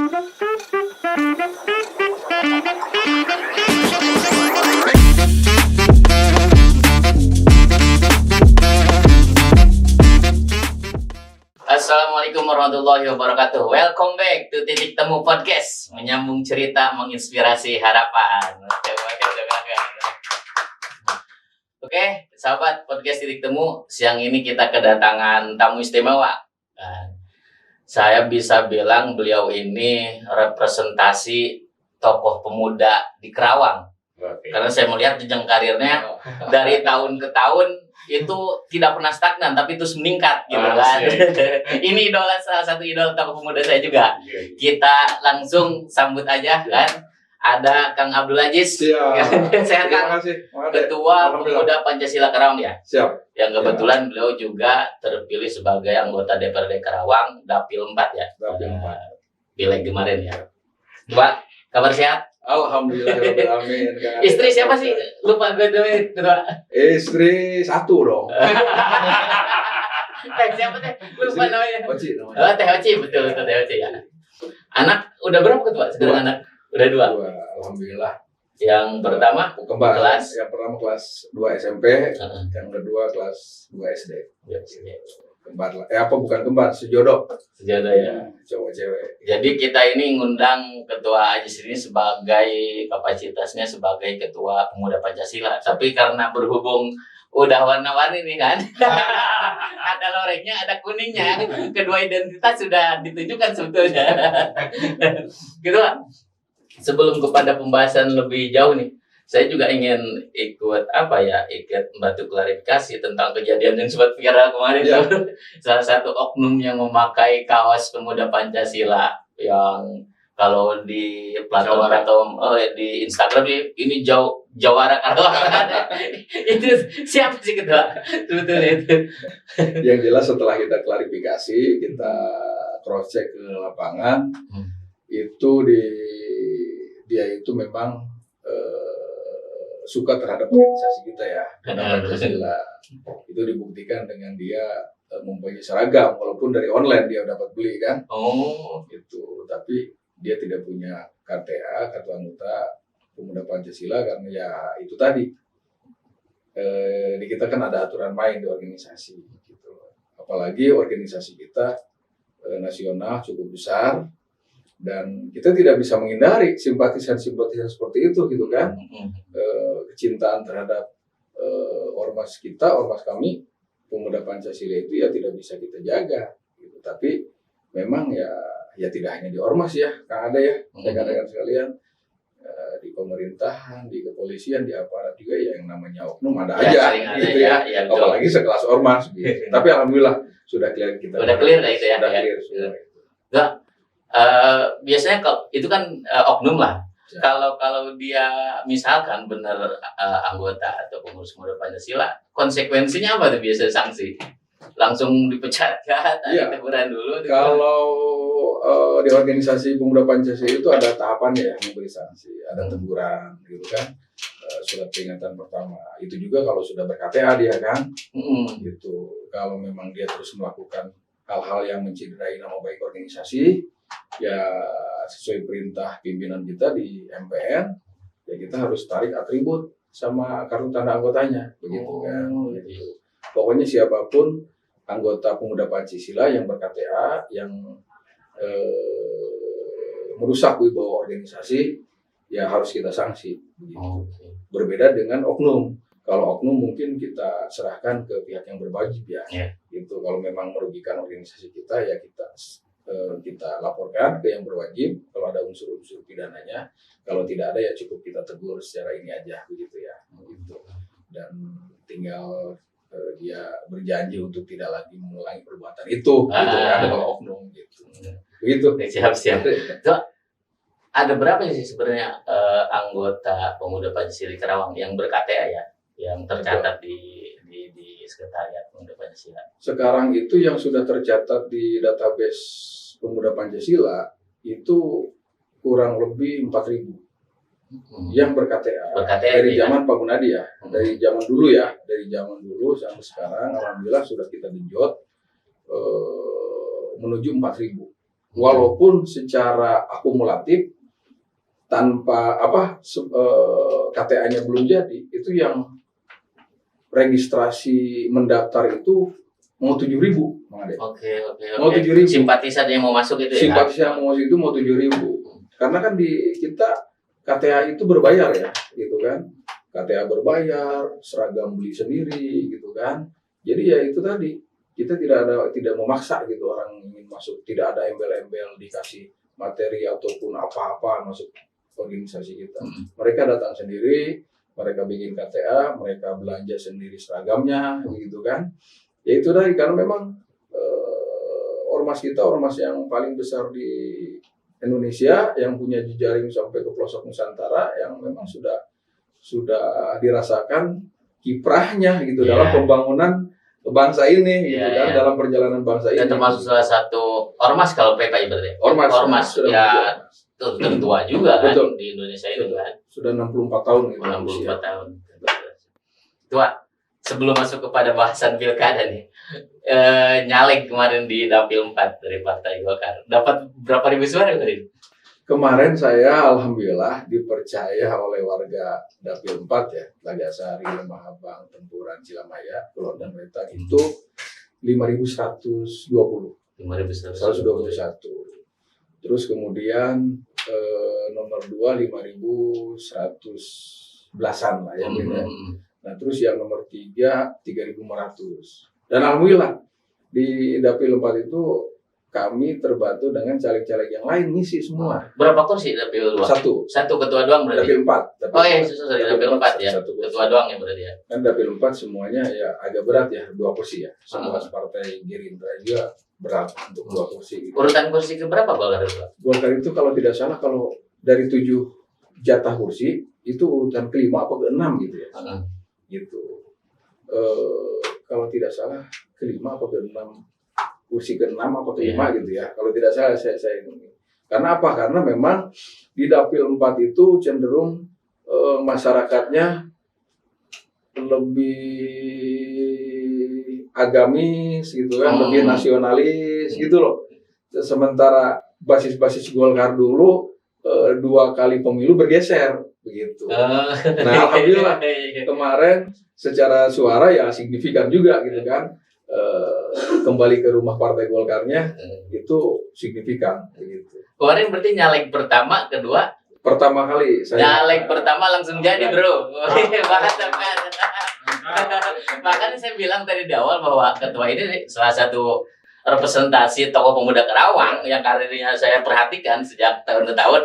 Assalamualaikum warahmatullahi wabarakatuh. Welcome back to Titik Temu Podcast. Menyambung cerita, menginspirasi harapan. Oke, sahabat podcast Titik Temu. Siang ini kita kedatangan tamu istimewa. Saya bisa bilang beliau ini representasi tokoh pemuda di Kerawang. Karena saya melihat jenjang karirnya dari tahun ke tahun itu tidak pernah stagnan, tapi terus meningkat gitu kan. Ini salah satu idola tokoh pemuda saya juga. Kita langsung sambut aja kan. Ada Kang Abdul Aziz. Sehat Kang? Ketua Pemuda Pancasila Kerawang ya. Siap. Yang kebetulan beliau juga terpilih sebagai anggota DPRD Kerawang Dapil 4 ya. Dapil 4. Pileg kemarin ya. Pak, kabar sehat? Alhamdulillah. Amin. Istri siapa sih? Lupa gue ketua. Istri satu dong. Siapa teh? Lupa namanya. Oci Oh, namanya. Teh Oci, betul Teh Oci ya. Anak udah berapa ketua? Sekarang anak udah 2. Alhamdulillah. Yang pertama kembar. kelas. Yang pertama kelas 2 SMP, yang kedua kelas 2 SD. Kembar lah. Bukan kembar, sejodoh. Sejodoh ya. Cowok cewek. Jadi kita ini ngundang Ketua Aziz ini sebagai kapasitasnya sebagai Ketua Pemuda Pancasila. Tapi karena berhubung udah warna-warni nih kan. Ada lorengnya, ada kuningnya. Kedua identitas sudah ditunjukkan sebetulnya. Ketua, sebelum kepada pembahasan lebih jauh nih, saya juga ingin ikut membantu klarifikasi tentang kejadian yang sempat viral kemarin tuh. Salah satu oknum yang memakai kaos Pemuda Pancasila yang kalau di platform atau di Instagram ini Jawara Kerawang. Itu siapa sih Ketua? Sebetulnya itu. Yang jelas setelah kita klarifikasi, kita cross check ke lapangan, itu dia itu memang suka terhadap organisasi kita ya, Pancasila. Itu dibuktikan dengan dia mempunyai seragam, walaupun dari online dia dapat beli kan. Gitu. Tapi dia tidak punya KTA, kartu anggota Pemuda Pancasila, karena ya itu tadi. Di kita kan ada aturan main di organisasi gitu. Apalagi organisasi kita nasional cukup besar. Dan kita tidak bisa menghindari simpatisan-simpatisan seperti itu gitu kan. Kecintaan terhadap ormas kami Pemuda Pancasila itu ya tidak bisa kita jaga gitu. Tapi memang ya tidak hanya di ormas ya, Kang Ada ya, rekan-rekan sekalian, di pemerintahan, di kepolisian, di aparat juga ya yang namanya oknum ada aja gitu ya. Apalagi sekelas ormas gitu. Tapi alhamdulillah sudah clear kita. Udah clear lah itu ya. Sudah clear semua. Enggak. Biasanya itu kan oknum lah. Kalau dia misalkan benar anggota atau pengurus Pemuda Pancasila, konsekuensinya apa tuh biasa sanksi? Langsung dipecat kan? Ada teguran dulu? Kalau di organisasi Pemuda Pancasila itu ada tahapannya ya, memberi sanksi, ada teguran gitu kan. Surat peringatan pertama. Itu juga kalau sudah ber-KTA dia kan. Gitu. Kalau memang dia terus melakukan hal-hal yang mencederai nama baik organisasi, ya sesuai perintah pimpinan kita di MPN, ya kita harus tarik atribut sama kartu tanda anggotanya, begitu kan. Gitu. Pokoknya siapapun anggota Pemuda Pancasila yang ber-KTA yang merusak wibawa organisasi, ya harus kita sanksi. Begitu. Berbeda dengan oknum. Kalau oknum mungkin kita serahkan ke pihak yang berwajib ya. Gitu. Kalau memang merugikan organisasi kita, ya kita laporkan ke yang berwajib kalau ada unsur-unsur pidananya. Kalau tidak ada ya cukup kita tegur secara ini aja begitu ya. Gitu. Dan tinggal dia berjanji untuk tidak lagi mengulangi perbuatan itu gitu kan, kalau oknum gitu. Begitu. Siap. Ada berapa sih sebenarnya anggota Pemuda Pancasila Kerawang yang ber-KTA ya, yang tercatat di sekretariat Pemuda Pancasila? Sekarang itu yang sudah tercatat di database Pemuda Pancasila itu kurang lebih 4.000 yang ber-KTA dari zaman Pak Gunadi ya, dari zaman dulu sampai sekarang alhamdulillah sudah kita genjot menuju 4.000 walaupun secara akumulatif tanpa KTA-nya belum jadi, itu yang registrasi mendaftar itu mau 7.000, Oke. mau 7.000. Simpatisan yang mau masuk itu ya? Simpatisan yang mau masuk itu mau 7.000. Karena kan di kita KTA itu berbayar ya, gitu kan. KTA berbayar, seragam beli sendiri, gitu kan. Jadi ya itu tadi, kita tidak memaksa gitu orang ingin masuk, tidak ada embel-embel dikasih materi ataupun apa-apa masuk organisasi kita. Mereka datang sendiri, mereka bikin KTA, mereka belanja sendiri seragamnya, begitu kan. Ya itu tadi, karena memang ormas kita ormas yang paling besar di Indonesia, yang punya jejaring sampai ke pelosok Nusantara, yang memang sudah dirasakan kiprahnya gitu dalam pembangunan bangsa ini, gitu kan, dalam perjalanan bangsa ini. Dan termasuk salah satu ormas kalau PKI berarti. Ormas ya tertua juga kan di Indonesia ini kan. Sudah 64 tahun gitu. 64 tahun. Tua, sebelum masuk kepada bahasan pilkada nih, nyalek kemarin di Dapil 4 dari Partai Golkar. Dapat berapa ribu suara kemarin? Kemarin saya alhamdulillah dipercaya oleh warga Dapil 4 ya, Lagasari, Lemah Abang, Tempuran, Cilamaya, Pulau dan Wetan itu 5.120. 5.121. Terus kemudian nomor 2 5.111-an lah ya. Nah terus yang nomor 3 3.500. Dan alhamdulillah di Dapil 4 itu kami terbantu dengan caleg-caleg yang lain ngisi semua. Berapa kursi Dapil 2? Satu ketua doang berarti? Dapil 4. Dapil 4 ya? Ketua doang ya berarti ya? Kan Dapil 4 semuanya ya agak berat ya, 2 kursi ya. Semua partai Gerindra juga berat untuk 2 kursi. Gitu. Urutan kursi ke berapa Golkar itu? Golkar itu kalau tidak salah, kalau dari 7 jatah kursi, itu urutan ke-5 apa ke-6 gitu ya. Gitu. Kalau tidak salah ke-5 apa ke-6. Kursi ke-6 apa ke-5 gitu ya. Kalau tidak salah saya ini. Karena apa? Karena memang di Dapil 4 itu cenderung masyarakatnya lebih agamis gitu kan, lebih nasionalis gitu loh. Sementara basis-basis Golkar dulu 2 kali pemilu bergeser begitu. Nah, alhamdulillah kemarin secara suara ya signifikan juga gitu kan. Kembali ke rumah Partai Golkarnya itu signifikan begitu. Kemarin berarti nyalek pertama, kedua? Pertama kali saya nyalek pertama langsung jadi, Bro. Makanya saya bilang tadi di awal bahwa ketua ini salah satu representasi tokoh pemuda Kerawang yang karirnya saya perhatikan sejak tahun ke tahun.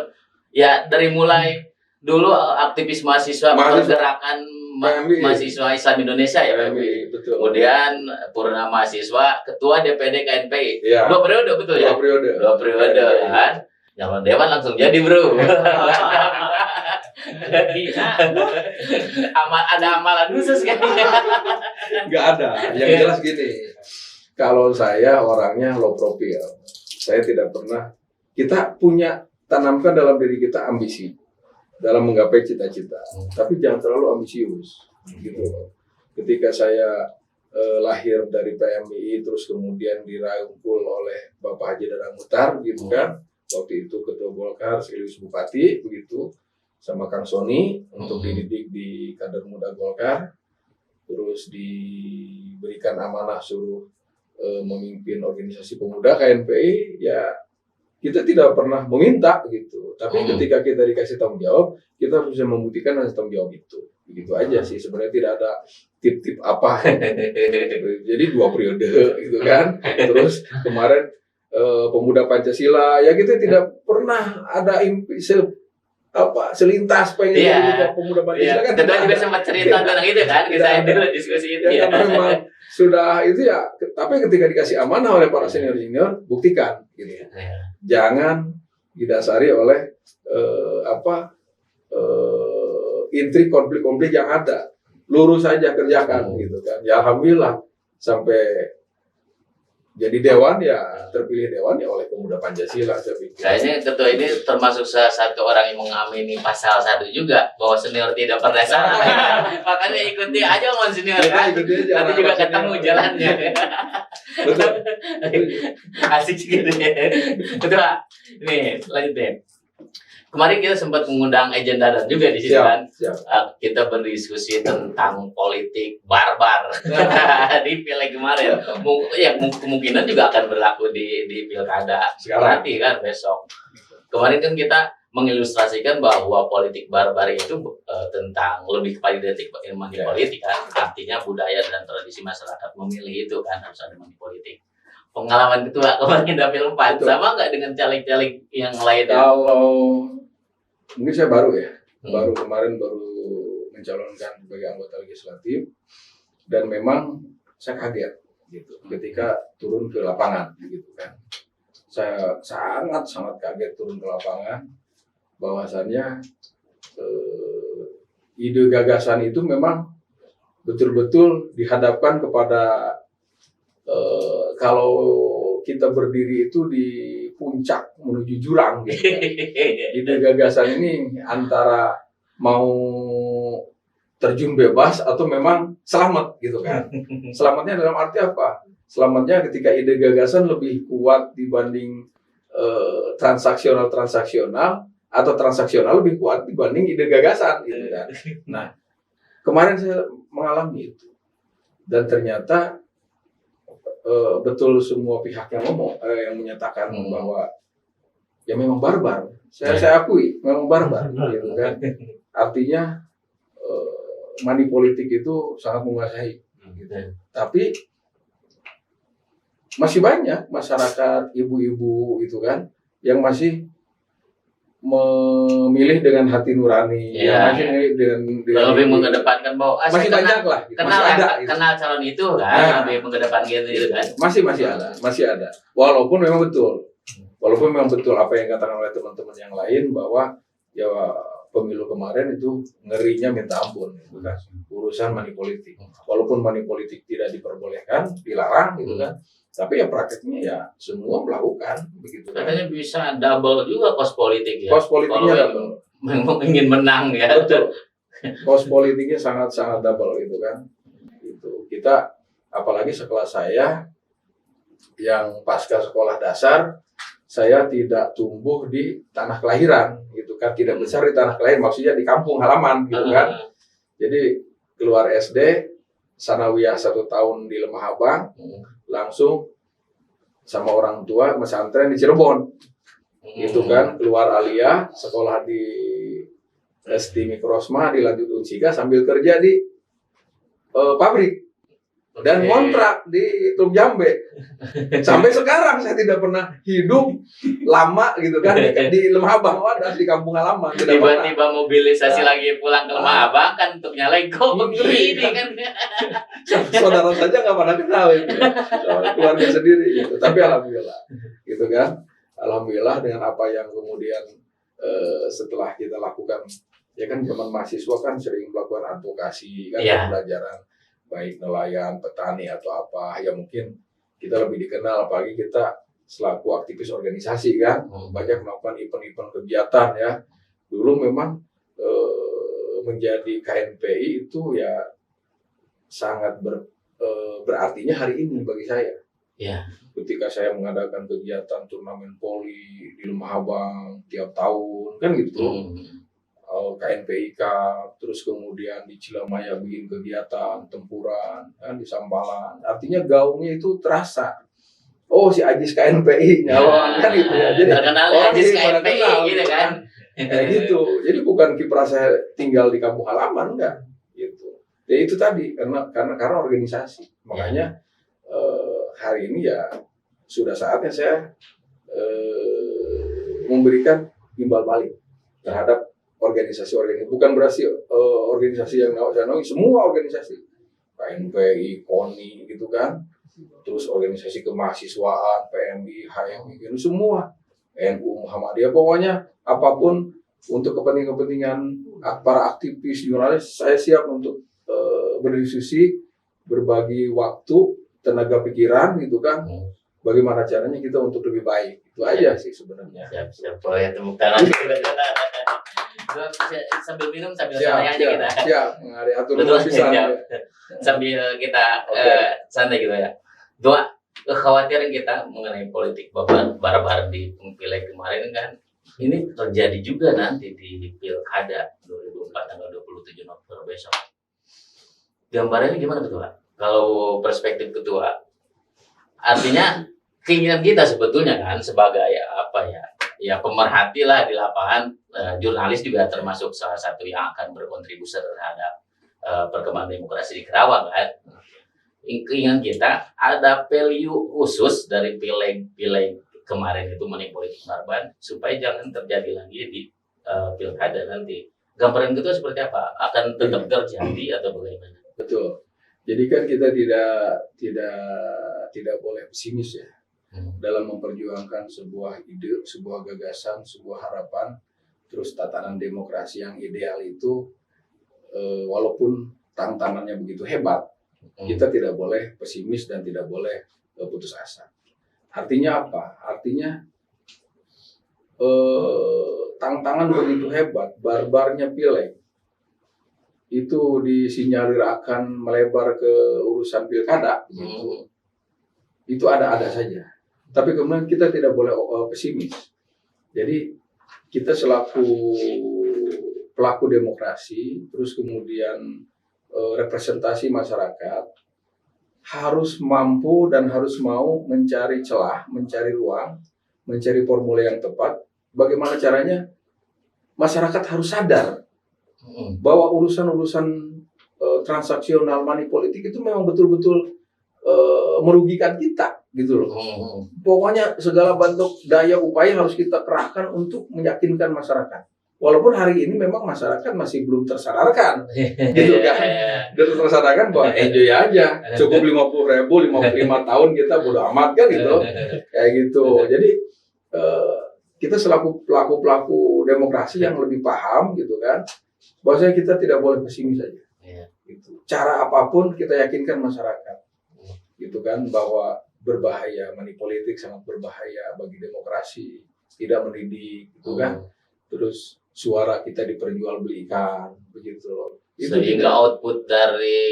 Ya dari mulai dulu aktivis mahasiswa pergerakan mahasiswa Islam Indonesia ya, PMI, betul. Kemudian Purna Mahasiswa, Ketua DPD KNPI. Ya. 2 periode betul ya? 2 periode. 2 periode kan. Nyalon dewan langsung jadi, Bro. Ada amalan khusus kan? Nggak ada. Yang jelas gini, kalau saya orangnya low profile. Saya tidak pernah. Kita punya tanamkan dalam diri kita ambisi dalam menggapai cita-cita, tapi jangan terlalu ambisius gitu. Ketika saya lahir dari PMI, terus kemudian dirangkul oleh Bapak Haji Dadang Mutar gitu kan, waktu itu Ketua Golkar sekaligus Bupati begitu, sama Kang Sony untuk dididik di kader muda Golkar, terus diberikan amanah suruh memimpin organisasi pemuda KNPI, ya kita tidak pernah meminta gitu, tapi ketika kita dikasih tanggung jawab, kita harus bisa membuktikan hasil tanggung jawab itu. Begitu aja sih, sebenarnya tidak ada tip-tip apa. Jadi 2 periode gitu kan. Terus kemarin pemuda Pancasila, ya kita tidak pernah ada selintas pengen jadi pemuda Pancasila kan. Kita juga sempat cerita tentang itu kan, kita dulu diskusi itu ya. Karena memang sudah itu ya, tapi ketika dikasih amanah oleh para senior-senior, buktikan gitu. Jangan didasari oleh intrik konflik-konflik yang ada. Lurus saja kerjakan gitu kan. Ya alhamdulillah sampai jadi dewan ya terpilih dewan ya oleh pemuda Pancasila saya pikir. Kayaknya ketua ini termasuk salah satu orang yang mengamini pasal 1 juga bahwa senior tidak pernah salah. Makanya ikuti aja omongan senior kan. Nanti juga ketemu jalannya. Betul. Asik gitu ya. Ketua, nih lanjut deh. Kemarin kita sempat mengundang agenda dan juga di sini kan. Kita berdiskusi tentang politik barbar di pileg kemarin. Ya kemungkinan juga akan berlaku di pilkada nanti kan besok. Kemarin kan kita mengilustrasikan bahwa politik barbar itu tentang lebih kepada identik money politik kan. Artinya budaya dan tradisi masyarakat memilih itu kan harus ada money politik. Pengalaman ketua kemarin dapil 4 sama nggak dengan caleg-caleg yang lain? Kalau mungkin saya baru kemarin mencalonkan sebagai anggota legislatif dan memang saya kaget gitu ketika turun ke lapangan gitu kan. Saya sangat kaget turun ke lapangan bahwasannya ide gagasan itu memang betul-betul dihadapkan kepada kalau kita berdiri itu di puncak menuju jurang gitu. Ide gagasan ini antara mau terjun bebas atau memang selamat gitu kan. Selamatnya dalam arti apa? Selamatnya ketika ide gagasan lebih kuat dibanding transaksional atau transaksional lebih kuat dibanding ide gagasan gitu kan. Nah, kemarin saya mengalami itu dan ternyata betul semua pihak yang yang menyatakan bahwa ya memang barbar. Saya akui memang barbar gitu kan. Artinya money politik itu sangat menguasai gitu. Tapi masih banyak masyarakat ibu-ibu itu kan yang masih memilih dengan hati nurani, yang masih dengan lebih mengedepankan bahwa masih banyak lah, gitu. kenal calon itu kan, lebih mengedepankan gitu kan. Masih ada. Walaupun memang betul apa yang katakan oleh teman-teman yang lain bahwa ya pemilu kemarin itu ngerinya minta ampun, gitu kan. Urusan money politik. Walaupun money politik tidak diperbolehkan, dilarang, gitu kan. Tapi ya prakteknya ya semua melakukan begitu. Katanya bisa double juga kos politik ya. Kos politiknya double. Ingin menang ya. Betul. Kos politiknya sangat double gitu kan. Itu kita apalagi sekelas saya yang pasca sekolah dasar, saya tidak tumbuh di tanah kelahiran gitu kan, tidak besar di tanah kelahiran, maksudnya di kampung halaman gitu kan. Jadi keluar SD, sanawiyah 1 tahun di Lemah Abang, langsung sama orang tua pesantren di Cirebon, gitu kan. Keluar aliyah, sekolah di SD Mikrosma, dilanjut Unsika sambil kerja di pabrik dan kontrak di Truk Jambe. Sampai sekarang saya tidak pernah hidup lama gitu kan di Lemah Abang, ada di kampung halaman. Tiba-tiba mobilisasi lagi pulang ke Lemah Abang kan untuk nyalain kok begini kan. Saudara saja nggak pernah kenal itu, keluarga sendiri gitu. Tapi alhamdulillah, gitu kan. Alhamdulillah dengan apa yang kemudian setelah kita lakukan, ya kan zaman mahasiswa kan sering melakukan advokasi kan, pembelajaran baik nelayan, petani atau apa, ya mungkin kita lebih dikenal, apalagi kita selaku aktivis organisasi kan, banyak melakukan event-event kegiatan ya. Dulu memang menjadi KNPI itu ya sangat berartinya hari ini bagi saya. Ya. Ketika saya mengadakan kegiatan turnamen voli di Lemah Abang tiap tahun kan gitu. KNPI Cup, terus kemudian di Cilamaya bikin kegiatan tempuran kan di Sampalan. Artinya gaungnya itu terasa. Oh, si Ajis KNPI nyalon kan gitu ya. Jadi orang Ajis KNPI gitu kan. Kayak gitu. Jadi bukan kiprah saya tinggal di kampung halaman enggak gitu. Ya itu tadi karena organisasi. Makanya hari ini ya sudah saatnya saya memberikan imbal balik terhadap organisasi, bukan berarti organisasi yang saya naungi, semua organisasi, KNPI, KONI gitu kan, terus organisasi kemahasiswaan, PMI, HMI, gitu, semua, NU, Muhammadiyah, pokoknya apapun untuk kepentingan para aktivis jurnalis, saya siap untuk berdiskusi, berbagi waktu, tenaga pikiran gitu kan, bagaimana caranya kita untuk lebih baik. Itu aja sih sebenarnya. Siap. Oh ya, tepuk tangan. Sambil minum sambil santai aja kita. Siap. Ada atur sambil kita santai gitu ya. Dua kekhawatiran kita mengenai politik barbar di pileg kemarin kan, ini terjadi juga nanti di pilkada 2004 tanggal 27 November besok. Gambarannya gimana Ketua? Kalau perspektif Ketua, artinya keinginan kita sebetulnya kan sebagai ya pemerhati lah di lapangan, jurnalis juga termasuk salah satu yang akan berkontribusi terhadap perkembangan demokrasi di Kerawang kan. Keinginan kita ada value khusus dari pileg kemarin itu mengenai politik barbar supaya jangan terjadi lagi di pilkada nanti. Gambaran Ketua seperti apa? Akan tetap terjadi atau bagaimana? Betul. Jadi kan kita tidak boleh pesimis ya dalam memperjuangkan sebuah ide, sebuah gagasan, sebuah harapan, terus tatanan demokrasi yang ideal itu walaupun tantangannya begitu hebat, kita tidak boleh pesimis dan tidak boleh putus asa. Artinya apa? Artinya tantangan begitu hebat, barbarnya pileg itu disinyalir akan melebar ke urusan pilkada, gitu. Itu ada saja. Tapi kemudian kita tidak boleh pesimis. Jadi kita selaku pelaku demokrasi, terus kemudian representasi masyarakat harus mampu dan harus mau mencari celah, mencari ruang, mencari formula yang tepat. Bagaimana caranya? Masyarakat harus sadar bahwa urusan-urusan transaksional money politik itu memang betul-betul merugikan kita, gitu loh. Pokoknya segala bentuk daya upaya harus kita kerahkan untuk meyakinkan masyarakat. Walaupun hari ini memang masyarakat masih belum tersadarkan, gitu kan? Belum tersadarkan bahwa enjoy aja, cukup 50.000, 55 tahun kita bodo amat kan gitu, kayak gitu. Jadi kita selaku pelaku demokrasi yang lebih paham, gitu kan? Bahwasanya kita tidak boleh pesimis saja. Gitu. Cara apapun kita yakinkan masyarakat, gitu kan, bahwa berbahaya, money politik sangat berbahaya bagi demokrasi, tidak mendidik, gitu kan. Terus suara kita diperjualbelikan, begitu loh. Sehingga output dari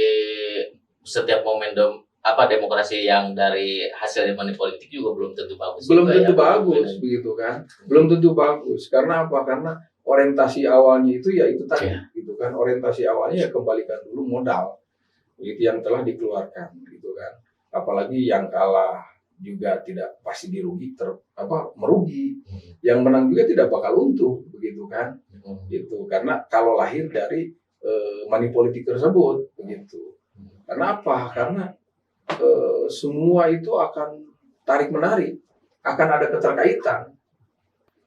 setiap momentum demokrasi yang dari hasil money politik juga belum tentu bagus. Belum tentu bagus, begitu kan. Belum tentu bagus. Karena apa? Karena orientasi awalnya itu ya itu tadi, gitu kan. Orientasi awalnya ya kembalikan dulu modal, itu yang telah dikeluarkan, gitu kan. Apalagi yang kalah juga tidak pasti merugi. Yang menang juga tidak bakal untung, begitu kan. Gitu. Karena kalau lahir dari money politik tersebut, begitu. Karena apa? Karena semua itu akan tarik menarik, akan ada keterkaitan,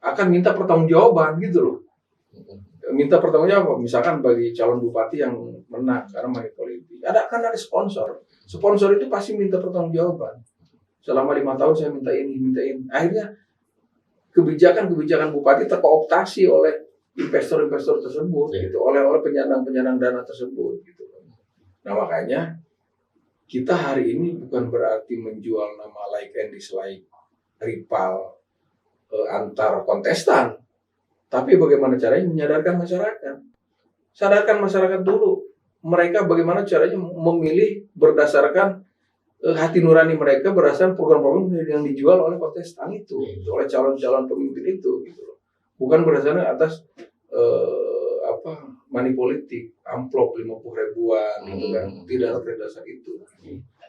akan minta pertanggungjawaban, gitu loh. Minta pertanggungjawaban, misalkan bagi calon bupati yang menang karena money politik, akan ada sponsor itu pasti minta pertanggungjawaban. Selama 5 tahun saya minta ini. Akhirnya kebijakan bupati terkooptasi oleh investor tersebut, gitu, oleh penyandang dana tersebut, gitu. Nah makanya kita hari ini bukan berarti menjual nama like and dislike rival antar kontestan, tapi bagaimana caranya menyadarkan masyarakat. Sadarkan masyarakat dulu. Mereka bagaimana caranya memilih berdasarkan hati nurani mereka, berdasarkan program-program yang dijual oleh kontestan itu, oleh calon-calon pemimpin itu, gitu loh. Bukan berdasarkan atas money politik, amplop 50.000-an, gitu kan. Tidak berdasar itu.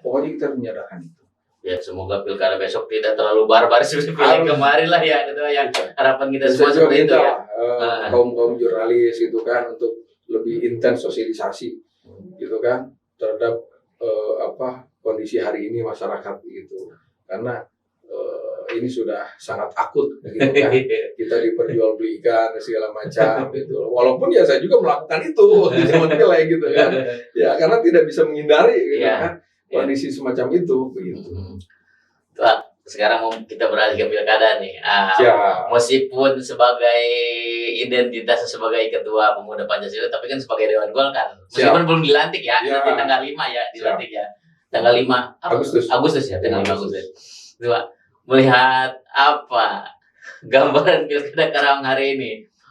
Pokoknya kita menyadarkan itu. Ya semoga pilkada besok tidak terlalu barbar seperti pilek kemarin lah ya, gitu ya. Harapan kita semua seperti itu ya. Kaum jurnalis gitu kan untuk lebih intens sosialisasi, gitu kan, terhadap kondisi hari ini masyarakat, gitu. Karena ini sudah sangat akut, gitu kan. Kita diperjualbelikan segala macam, gitu. Walaupun ya saya juga melakukan itu di zaman pileg, gitu kan. Ya karena tidak bisa menghindari, gitu kan, kondisi semacam itu, begitu. Sekarang kita beralih ke pilkada nih. Meskipun sebagai identitas sebagai ketua pemuda Pancasila, tapi kan sebagai Dewan Golkar. Meskipun belum dilantik ya, nanti tanggal 5 ya dilantik ya. Tanggal 5 Agustus ya, tanggal 5 Agustus. Coba melihat apa gambaran Pilkada Karawang hari ini.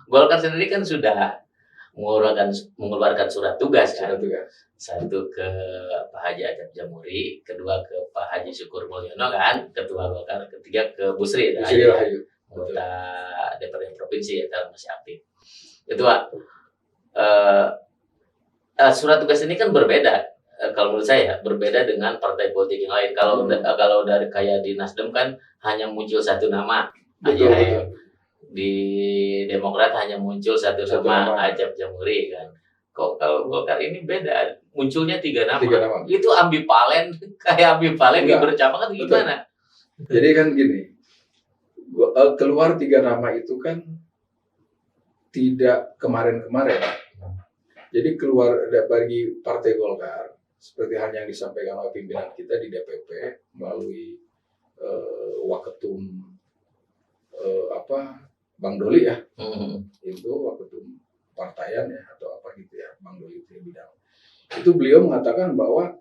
Golkar sendiri kan sudah mengeluarkan surat tugas kan. Satu ke Pak Haji Acep Jamuri, kedua ke Pak Haji Syukur Mulyono kan, ketua Golkar, ketiga ke Busri Rahayu, anggota DPRD provinsi ya, dalam masih aktif. Itu Pak, surat tugas ini kan berbeda. Kalau menurut saya berbeda dengan partai politik yang lain. Kalau dari kayak di Nasdem kan hanya muncul satu nama aja. Di Demokrat hanya muncul satu nama Acep Jamuri kan. Kok kalau Golkar ini beda, munculnya 3 nama. Itu ambivalen, kayak ambivalen bercabang atau gimana? Jadi kan gini, keluar 3 nama itu kan tidak kemarin-kemarin. Jadi keluar bagi Partai Golkar, seperti hal yang disampaikan oleh pimpinan kita di DPP melalui Waketum Bang Doli ya, itu Waketum partaian ya atau apa gitu ya, Bang Doli itu bidang. Itu beliau mengatakan bahwa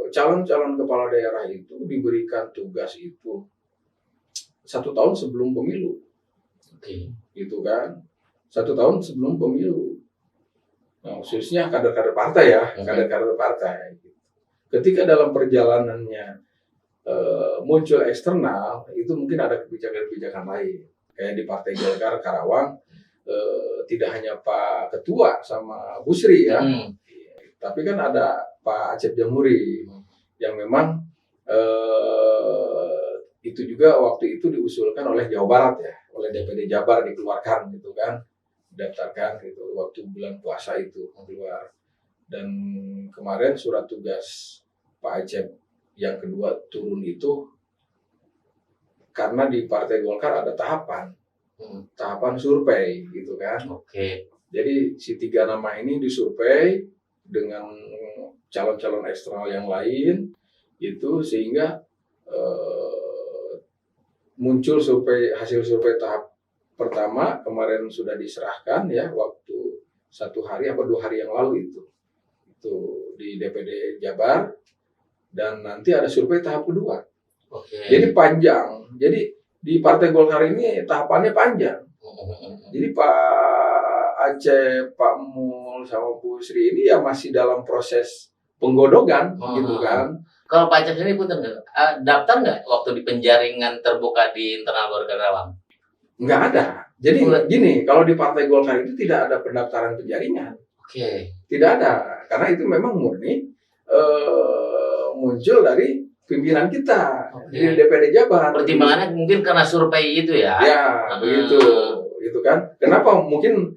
calon-calon kepala daerah itu diberikan tugas itu 1 tahun sebelum pemilu, gitu kan, 1 tahun sebelum pemilu. Nah, khususnya kader-kader partai ya, kader-kader partai. Ketika dalam perjalanannya muncul eksternal, itu mungkin ada kebijakan-kebijakan lain. Kayak di Partai Golkar Karawang, tidak hanya Pak Ketua sama Busri ya, tapi kan ada Pak Acep Jamuri yang memang itu juga waktu itu diusulkan oleh Jawa Barat ya, oleh DPD Jabar dikeluarkan gitu kan, daftarkan gitu waktu bulan puasa itu keluar. Dan kemarin surat tugas Pak Acep yang kedua turun itu karena di Partai Golkar ada tahapan survei gitu kan. Jadi si 3 nama ini disurvei dengan calon-calon eksternal yang lain itu, sehingga muncul hasil survei tahap pertama kemarin sudah diserahkan ya, waktu 1 hari apa 2 hari yang lalu itu di DPD Jabar, dan nanti ada survei tahap kedua. Jadi panjang. Jadi di Partai Golkar ini tahapannya panjang. Jadi Pak Acep, Pak Mul, sama Bu Sri ini ya masih dalam proses penggodogan gitu kan. Kalau Pak Acep ini daftar nggak waktu di penjaringan terbuka di internal Golkar Karawang? Nggak ada. Jadi gini, kalau di Partai Golkar itu tidak ada pendaftaran penjaringan. Tidak ada, karena itu memang murni muncul dari pimpinan kita di DPD Jabar. Pertimbangannya mungkin karena survei itu ya? Ya, begitu, itu kan. Kenapa? Mungkin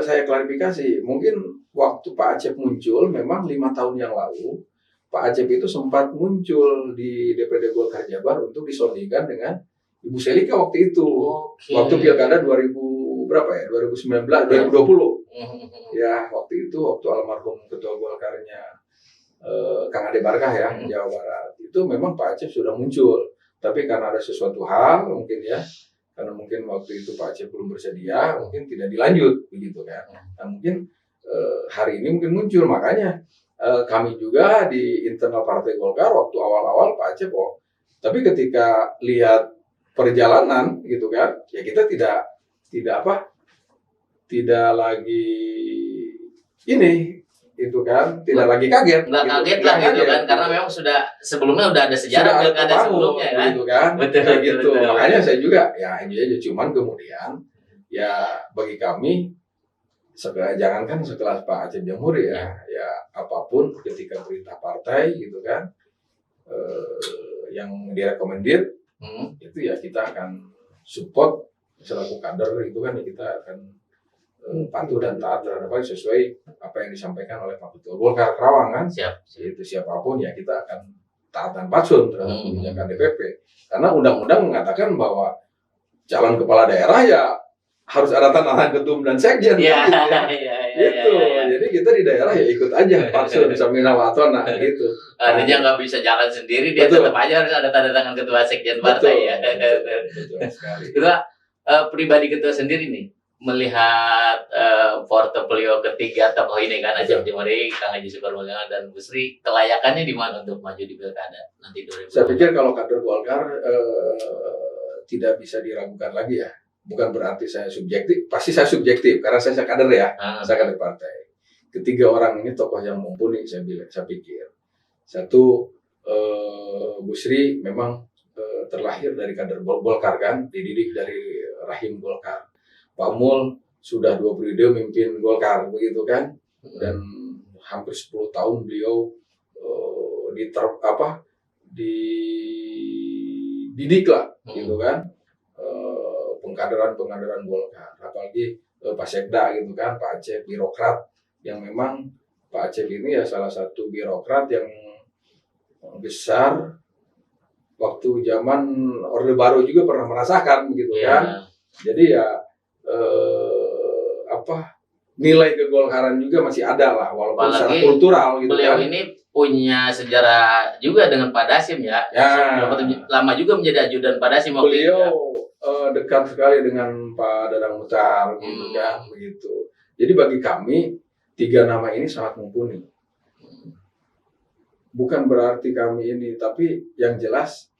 saya klarifikasi. Mungkin waktu Pak Acep muncul, memang 5 tahun yang lalu, Pak Acep itu sempat muncul di DPD Golkar Jabar untuk disondingkan dengan Ibu Selika waktu itu. Waktu Pilkada 2020. Ya, waktu itu, waktu almarhum Ketua Golkarnya Kang Ade Barkah ya, Jawa Barat, itu memang Pak Acep sudah muncul, tapi karena ada sesuatu hal mungkin ya, karena mungkin waktu itu Pak Acep belum bersedia, mungkin tidak dilanjut begitu kan. Nah, mungkin hari ini mungkin muncul, makanya kami juga di internal Partai Golkar waktu awal-awal Pak Acep tapi ketika lihat perjalanan gitu kan, ya kita tidak lagi ini itu kan, tidak lagi kaget. Nggak kaget lah gitu kan, karena memang sebelumnya udah ada sejarah pilkada sebelumnya kan. Gitu kan. Betul, gitu. Betul. Makanya saya juga ya ini aja, cuman kemudian ya bagi kami jangankan setelah Pak Acep Jamuri ya apapun ketika perintah partai gitu kan yang direkomendir itu ya kita akan support selaku kader itu kan, ya kita akan patuh dan taat terhadap sesuai apa yang disampaikan oleh Pak Ketua Golkar Karawang kan. Itu siapapun ya kita akan taat dan patuh terhadap kebijakan DPP, karena undang-undang mengatakan bahwa calon kepala daerah ya harus ada tanda tangan ketum dan sekjen. Jadi kita di daerah ya ikut aja patuh samina watona gitu. Artinya nggak bisa jalan sendiri, dia tetap aja harus ada tanda tangan ketua sekjen partai ya. Betul sekali. Ketua pribadi ketua sendiri nih, melihat portofolio ketiga tokoh ini kan, Acep Jemuri, Kang Haji Syukur Mulyono dan Bu Sri, kelayakannya di mana untuk maju di pilkada nanti 2024? Saya pikir kalau kader Golkar tidak bisa diragukan lagi ya. Bukan berarti saya subjektif, pasti saya subjektif karena saya kader ya, saya kader partai. Ketiga orang ini tokoh yang mumpuni, saya pikir. Satu, Bu Sri memang terlahir dari kader Golkar kan, dididik dari rahim Golkar. Pak Mul sudah 2 periode memimpin Golkar begitu kan, dan hampir 10 tahun beliau dididik lah gitu kan, pengkaderan Golkar, apalagi Pak Sekda gitu kan, Pak Acep, birokrat yang memang Pak Acep ini ya salah satu birokrat yang besar. Waktu zaman Orde Baru juga pernah merasakan gitu kan. Jadi ya nilai kegolkaran juga masih ada lah, walaupun secara kultural gitu beliau kan. Ini punya sejarah juga dengan Pak Dasim ya. Lama juga menjadi ajudan Pak Dasim. Beliau dekat sekali dengan Pak Dadang Muchtar gitu kan, begitu. Jadi bagi kami 3 nama ini sangat mumpuni. Bukan berarti kami ini, tapi yang jelas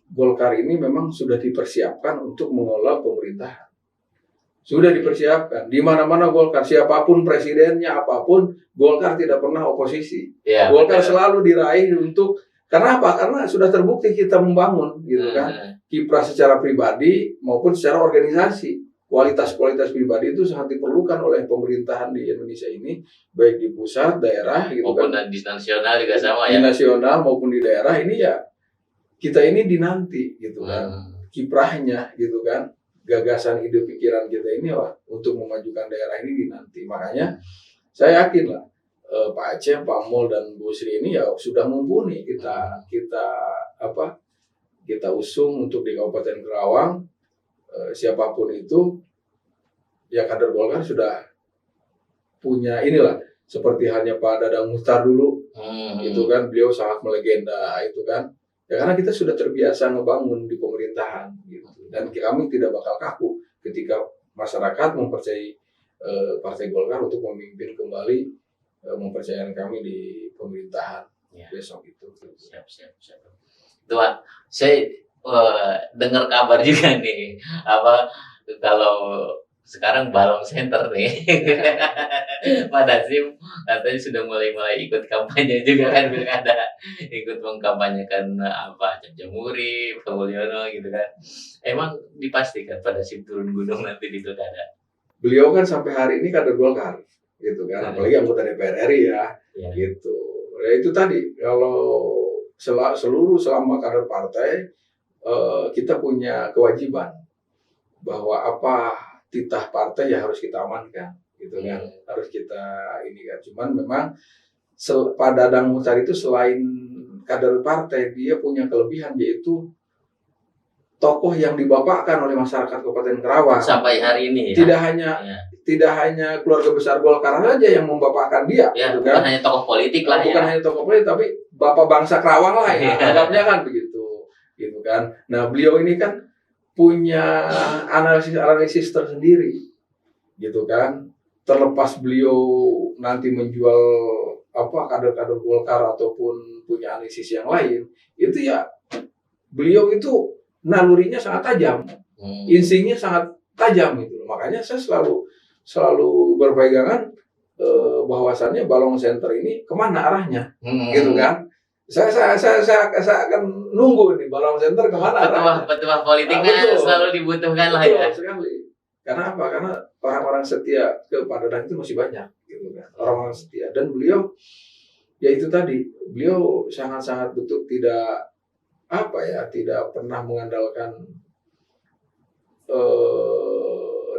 Golkar ini memang sudah dipersiapkan untuk mengelola pemerintahan. Sudah dipersiapkan. Di mana-mana Golkar, siapapun presidennya, apapun, Golkar tidak pernah oposisi. Golkar selalu diraih untuk, karena apa? Karena sudah terbukti kita membangun, gitu kan. Kiprah secara pribadi maupun secara organisasi. Kualitas-kualitas pribadi itu sangat diperlukan oleh pemerintahan di Indonesia ini, baik di pusat, daerah, gitu maupun kan. Di nasional juga sama ya. Di nasional maupun di daerah ini ya, kita ini dinanti, gitu kan. Kiprahnya, gitu kan. Gagasan, ide, pikiran kita ini lah untuk memajukan daerah ini dinanti. Makanya saya yakin lah Pak Acep, Pak Mul dan Bu Sri ini ya sudah mumpuni kita usung untuk di Kabupaten Kerawang. Siapapun itu ya kader Golkar sudah punya inilah, seperti halnya Pak Dadang Muchtar dulu, itu kan beliau sangat melegenda itu kan. Ya karena kita sudah terbiasa ngebangun di pemerintahan gitu. Dan kami tidak bakal kaku ketika masyarakat mempercayai Partai Golkar untuk memimpin kembali, mempercayakan kami di pemerintahan besok itu. Siap. Tuan, saya dengar kabar juga nih, kalau sekarang Balong Center nih, Pak Dasim katanya sudah mulai ikut kampanye juga kan, pilkada, ikut mengkampanyekan Acep Jemuri, Pak Mulyono gitu kan. Emang dipastikan Pak Dasim turun gunung nanti di pilkada? Beliau kan sampai hari ini kader Golkar, gitu kan, apalagi anggota DPR RI ya, gitu. Ya itu tadi, kalau selama kader partai kita punya kewajiban bahwa apa titah partai ya harus kita amankan, gitu kan, harus kita ini kan. Cuman memang Pak Dadang Muchtar itu selain kader partai, dia punya kelebihan yaitu tokoh yang dibapakkan oleh masyarakat Kabupaten Kerawang sampai hari ini. Tidak hanya keluarga besar Golkar saja yang membapakkan dia, gitu kan? Bukan hanya tokoh politik lah, bukan hanya tokoh politik, tapi bapak bangsa Kerawang lah ya, anggapnya kan begitu, gitu kan. Nah beliau ini kan punya analisis tersendiri, gitu kan. Terlepas beliau nanti menjual kader-kader Golkar ataupun punya analisis yang lain, itu ya beliau itu nalurinya sangat tajam, instingnya sangat tajam gitu. Makanya saya selalu berpegangan bahwasannya Balong Center ini kemana arahnya, gitu kan. Saya akan nunggu nih Balong Center kemana arahnya. Petuah politiknya selalu dibutuhkan lah ya. Sekali. Karena apa? Karena orang-orang setia ke Pak Dadang itu masih banyak, gitu kan. Orang-orang setia, dan beliau ya itu tadi, beliau sangat-sangat betul tidak pernah mengandalkan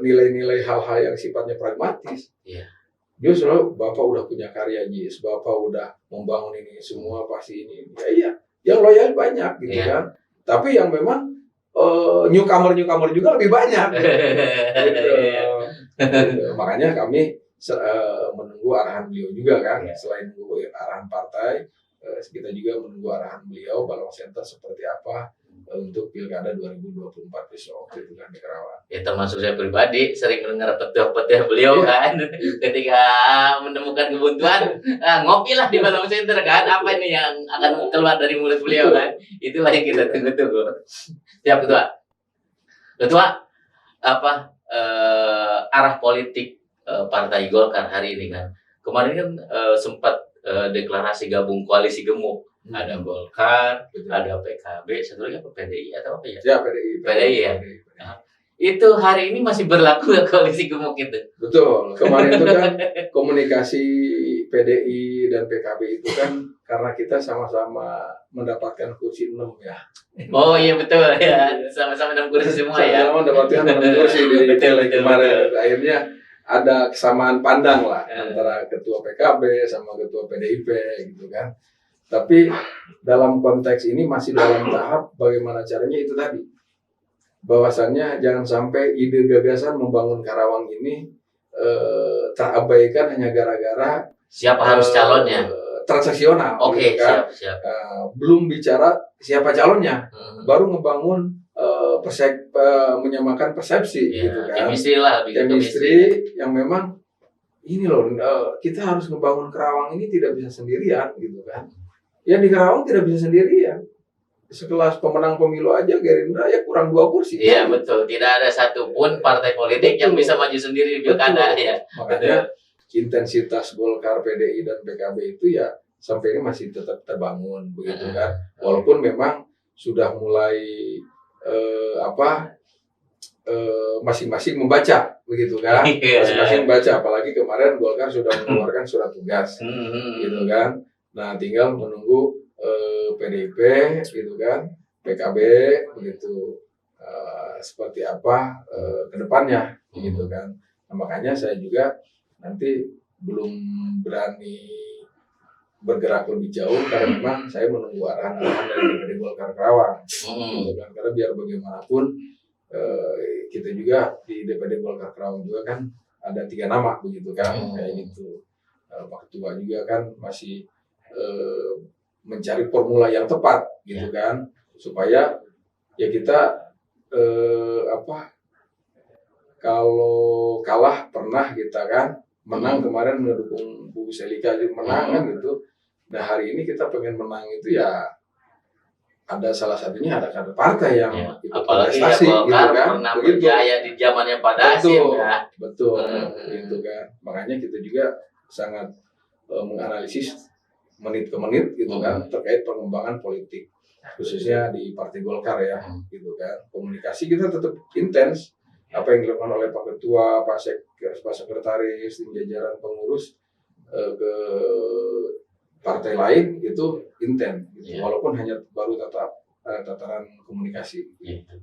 nilai-nilai hal-hal yang sifatnya pragmatis. Dia selalu, Bapak udah punya karya JIS, Bapak udah membangun ini semua, pasti ini. Ya, yang loyal banyak gitu kan. Tapi yang memang newcomer juga lebih banyak. Gitu. Makanya kami menunggu arahan beliau juga kan. Selain menunggu arahan partai, kita juga menunggu arahan beliau, Balong Center seperti apa. untuk Pilkada 2024 besok itu kan di Karawang. Ya termasuk saya pribadi sering mendengar petuah-petuah beliau kan ketika menemukan kebuntuan ngopi lah di Balam Center kan, apa ini yang akan keluar dari mulut beliau kan, itulah yang kita tunggu-tunggu. Siap ketua apa arah politik Partai Golkar hari ini kan, kemarin kan sempat deklarasi gabung koalisi gemuk. Ada Golkar, betul. Ada PKB, satu lagi apa PDI atau apa ya? Ya PDI ya. Nah, itu hari ini masih berlaku ya koalisi gemuk itu. Betul. Kemarin itu kan komunikasi PDI dan PKB itu kan karena kita sama-sama mendapatkan kursi 6 ya. Oh iya betul ya, sama-sama 6 kursi semua ya. Sama-sama mendapatkan 6 kursi di kemarin. Akhirnya ada kesamaan pandang lah antara ketua PKB sama ketua PDIP gitu kan. Tapi dalam konteks ini masih dalam tahap bagaimana caranya itu tadi. Bahwasannya jangan sampai ide gagasan membangun Karawang ini terabaikan hanya gara-gara siapa harus calonnya. Transaksional. Oke, gitu kan? siap. Belum bicara siapa calonnya, baru ngebangun menyamakan persepsi ya, gitu kan. Chemistry yang memang ini loh, kita harus ngebangun Karawang ini tidak bisa sendirian gitu kan. Ya di Karawang tidak bisa sendirian. Sekelas pemenang pemilu aja Gerindra ya kurang 2 kursi. Iya betul. Tidak ada satupun partai politik yang bisa maju sendiri di pilkada ya. Makanya intensitas Golkar, PDI dan PKB itu ya sampai ini masih tetap terbangun begitu kan. Walaupun memang sudah mulai masing-masing membaca begitu kan. Masing-masing membaca, apalagi kemarin Golkar sudah mengeluarkan surat tugas gitu kan. Nah, tinggal menunggu PDIP gitu kan, PKB begitu seperti apa ke depannya gitu kan. Nah, makanya saya juga nanti belum berani bergerak lebih jauh karena memang saya menunggu arahan-arahan dari DPD Golkar Karawang gitu kan. Karena biar bagaimanapun kita juga di DPD Golkar Karawang juga kan ada 3 nama begitu kan, kayak gitu. Pak Ketua juga kan masih mencari formula yang tepat gitu kan, supaya ya kita kalau kalah pernah kita kan, menang kemarin mendukung Bu Selika menang kan gitu. Nah hari ini kita pengen menang itu ya ada salah satunya ada kader partai yang ikut kontestasi gitu kan, pernah berjaya di zamannya Pak Dasim ya. Betul gitu kan. Makanya kita juga sangat menganalisis menit ke menit gitu kan terkait pengembangan politik khususnya di Partai Golkar ya gitu kan. Komunikasi kita tetap intens, apa yang dilakukan oleh Pak Ketua, Pak Sekretaris, tim jajaran pengurus ke partai lain itu intens gitu. Walaupun hanya baru tataran komunikasi gitu.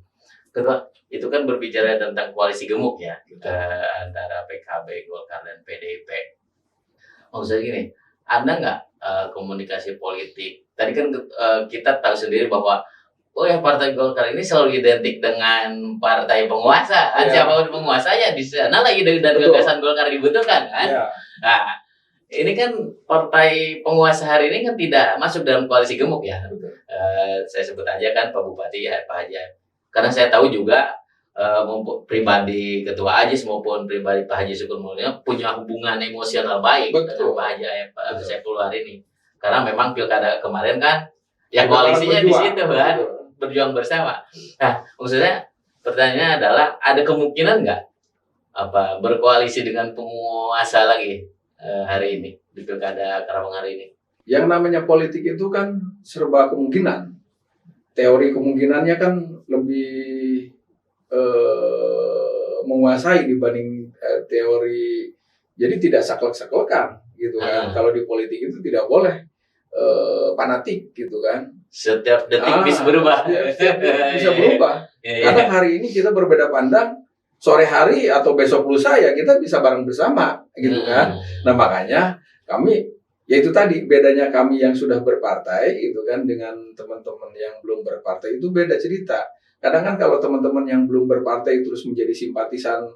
Ketua, itu kan berbicara tentang koalisi gemuk ya antara PKB, Golkar dan PDIP. Maksudnya gini, Anda nggak komunikasi politik? Tadi kan kita tahu sendiri bahwa Partai Golkar ini selalu identik dengan partai penguasa. Siapapun penguasanya di sana lagi dan gagasan Golkar dibutuhkan kan. Nah, ini kan partai penguasa hari ini kan tidak masuk dalam koalisi gemuk ya. Saya sebut aja kan Pak Bupati ya, Pak Haji. Karena saya tahu juga pribadi Ketua Ajis maupun pribadi Pak Haji Syukur Mulyo punya hubungan emosional baik dengan Pak Haji Saiful hari ini. Karena memang pilkada kemarin kan ya koalisinya di situ kan, berjuang bersama. Nah, maksudnya pertanyaannya adalah ada kemungkinan nggak berkoalisi dengan penguasa lagi hari ini di pilkada Karawang hari ini? Yang namanya politik itu kan serba kemungkinan. Teori kemungkinannya kan lebih menguasai dibanding teori. Jadi tidak saklek-saklekan gitu kan. Kalau di politik itu tidak boleh fanatik gitu kan. Setiap detik bisa berubah. Bisa berubah. Karena hari ini kita berbeda pandang, sore hari atau besok lusa ya kita bisa bareng bersama gitu kan. Nah makanya kami, yaitu tadi bedanya kami yang sudah berpartai gitu kan dengan teman-teman yang belum berpartai itu beda cerita. Kadang kan kalau teman-teman yang belum berpartai terus menjadi simpatisan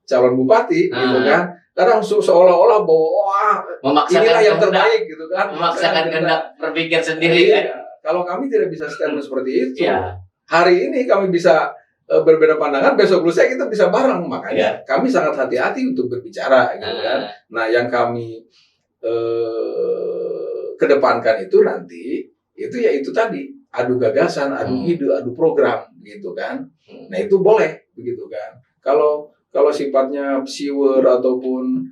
calon bupati gitu kan, kadang seolah-olah bahwa inilah yang terbaik gitu kan, memaksakan kehendak berpikir sendiri kan. kalau kami tidak bisa statement seperti itu, Iya. hari ini kami bisa berbeda pandangan, besok lusa kita bisa bareng. Makanya kami sangat hati-hati untuk berbicara, gitu kan. Nah, yang kami kedepankan itu nanti itu tadi adu gagasan, adu ide, adu program, gitu kan. Nah, itu boleh, begitu kan. Kalau sifatnya psiwer ataupun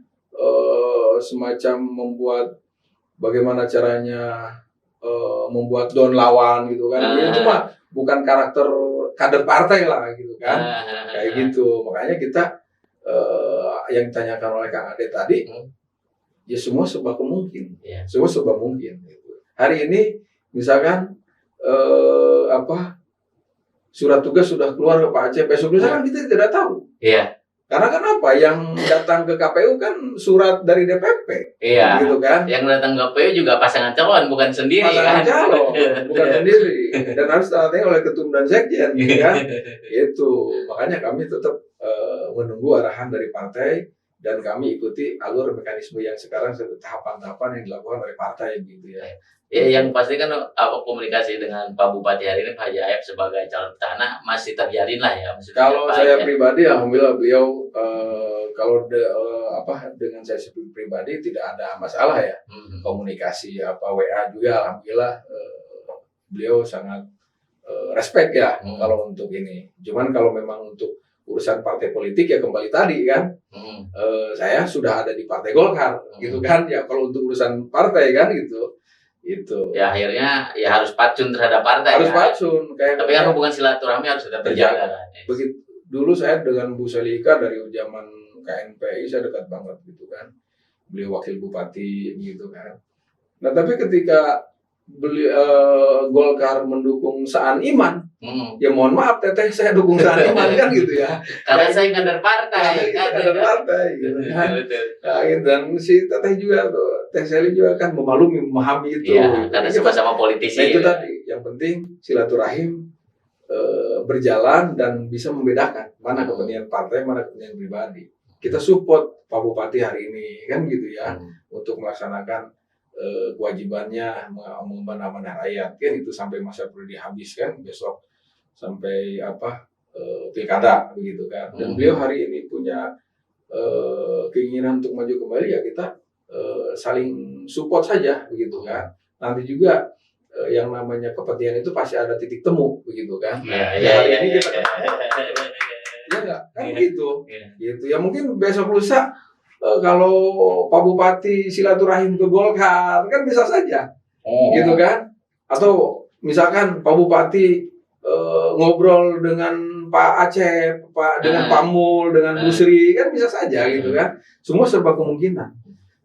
semacam membuat bagaimana caranya membuat don lawan, gitu kan. Itu mah bukan karakter kader partai lah, gitu kan. Kayak gitu. Makanya kita yang ditanyakan oleh Kang Ade tadi, ya semua serba mungkin. Semua serba mungkin. Gitu. Hari ini misalkan surat tugas sudah keluar ke Pak Aceh, besok lusa kan kita tidak tahu. Iya. Karena kan yang datang ke KPU kan surat dari DPP, gitu kan? Yang datang ke KPU juga pasangan calon, bukan sendiri. Pasangan calon, bukan sendiri, dan harus ditandatangani oleh ketum dan sekjen, gitu kan? Itu makanya kami tetap menunggu arahan dari partai dan kami ikuti alur mekanisme yang sekarang tahapan-tahapan yang dilakukan oleh partai, gitu ya. Ya, yang pasti kan komunikasi dengan Pak Bupati hari ini, Pak Haji Ayep sebagai calon petahana masih terjalin lah ya. Kalau saya pribadi, alhamdulillah beliau dengan saya pribadi tidak ada masalah ya. Komunikasi WA juga, alhamdulillah beliau sangat respect ya kalau untuk ini. Cuman kalau memang untuk urusan partai politik ya kembali tadi kan, saya sudah ada di Partai Golkar, gitu kan. Ya kalau untuk urusan partai kan gitu. Itu ya akhirnya ya harus patsun terhadap partai, harus patsun tapi kan hubungan silaturahmi harus tetap terjaga kan. Begitu dulu saya dengan Bu Selika dari zaman KNPI saya dekat banget, gitu kan. Beliau wakil bupati, gitu kan. Nah, tapi ketika Golkar mendukung Saan Iman, ya mohon maaf teteh saya dukung Saan Iman kan, gitu ya. Karena saya kader partai, kader partai, gitu kan. Nah, dan si teteh juga tuh, Teh Seli juga kan memahami itu. Iya, karena sama-sama politisi. Nah, itu tadi yang penting silaturahim berjalan dan bisa membedakan mana kepentingan partai, mana kepentingan pribadi. Kita support Pak Bupati hari ini kan, gitu ya, untuk melaksanakan kewajibannya mengamanah rakyat kan, itu sampai masa periode habis kan, besok sampai pilkada, begitu kan. Dan beliau hari ini punya keinginan untuk maju kembali, ya kita saling support saja, begitu kan. Nanti juga yang namanya kepentingan itu pasti ada titik temu, begitu kan. Hari ini kita ya enggak kan, gitu. Gitu ya, mungkin besok lusa kalau Pak Bupati silaturahim ke Golkar kan bisa saja, gitu kan. Atau misalkan Pak Bupati ngobrol dengan Pak Aceh, dengan Pak Mul, dengan Bu Sri, kan bisa saja, gitu kan. Semua serba kemungkinan.